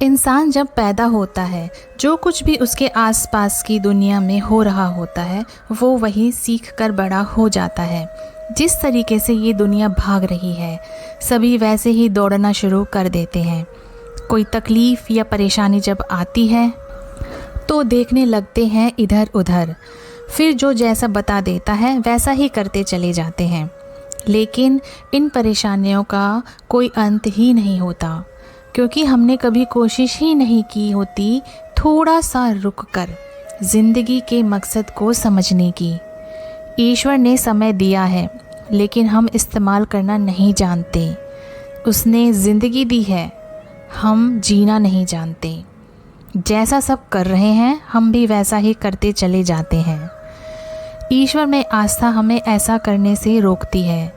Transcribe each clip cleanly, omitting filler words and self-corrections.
इंसान जब पैदा होता है, जो कुछ भी उसके आसपास की दुनिया में हो रहा होता है वो वही सीख कर बड़ा हो जाता है। जिस तरीके से ये दुनिया भाग रही है, सभी वैसे ही दौड़ना शुरू कर देते हैं। कोई तकलीफ़ या परेशानी जब आती है तो देखने लगते हैं इधर उधर, फिर जो जैसा बता देता है वैसा ही करते चले जाते हैं। लेकिन इन परेशानियों का कोई अंत ही नहीं होता, क्योंकि हमने कभी कोशिश ही नहीं की होती थोड़ा सा रुक कर ज़िंदगी के मकसद को समझने की। ईश्वर ने समय दिया है, लेकिन हम इस्तेमाल करना नहीं जानते। उसने ज़िंदगी दी है, हम जीना नहीं जानते। जैसा सब कर रहे हैं हम भी वैसा ही करते चले जाते हैं। ईश्वर में आस्था हमें ऐसा करने से रोकती है।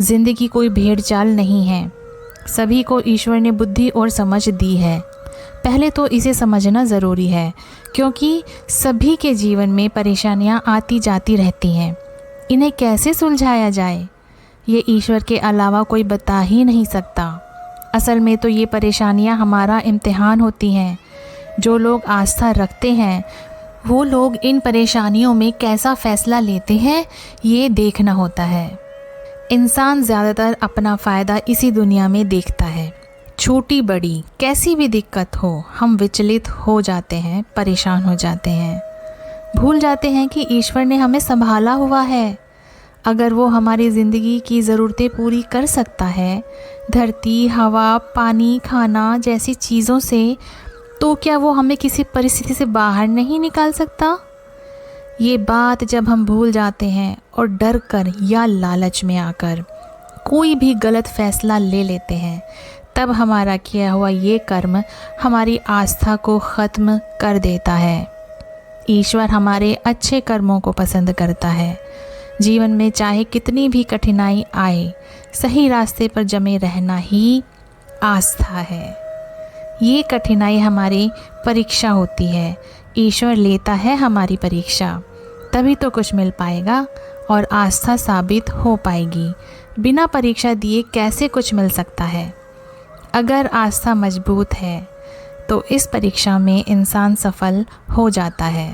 ज़िंदगी कोई भेड़ चाल नहीं है। सभी को ईश्वर ने बुद्धि और समझ दी है। पहले तो इसे समझना ज़रूरी है, क्योंकि सभी के जीवन में परेशानियां आती जाती रहती हैं। इन्हें कैसे सुलझाया जाए, ये ईश्वर के अलावा कोई बता ही नहीं सकता। असल में तो ये परेशानियां हमारा इम्तिहान होती हैं। जो लोग आस्था रखते हैं वो लोग इन परेशानियों में कैसा फ़ैसला लेते हैं, ये देखना होता है। इंसान ज़्यादातर अपना फ़ायदा इसी दुनिया में देखता है। छोटी बड़ी कैसी भी दिक्कत हो, हम विचलित हो जाते हैं, परेशान हो जाते हैं। भूल जाते हैं कि ईश्वर ने हमें संभाला हुआ है। अगर वो हमारी ज़िंदगी की ज़रूरतें पूरी कर सकता है, धरती, हवा, पानी, खाना जैसी चीज़ों से, तो क्या वो हमें किसी परिस्थिति से बाहर नहीं निकाल सकता? ये बात जब हम भूल जाते हैं और डर कर या लालच में आकर कोई भी गलत फ़ैसला ले लेते हैं, तब हमारा किया हुआ ये कर्म हमारी आस्था को ख़त्म कर देता है। ईश्वर हमारे अच्छे कर्मों को पसंद करता है। जीवन में चाहे कितनी भी कठिनाई आए, सही रास्ते पर जमे रहना ही आस्था है। ये कठिनाई हमारी परीक्षा होती है। ईश्वर लेता है हमारी परीक्षा, तभी तो कुछ मिल पाएगा और आस्था साबित हो पाएगी। बिना परीक्षा दिए कैसे कुछ मिल सकता है? अगर आस्था मजबूत है तो इस परीक्षा में इंसान सफल हो जाता है।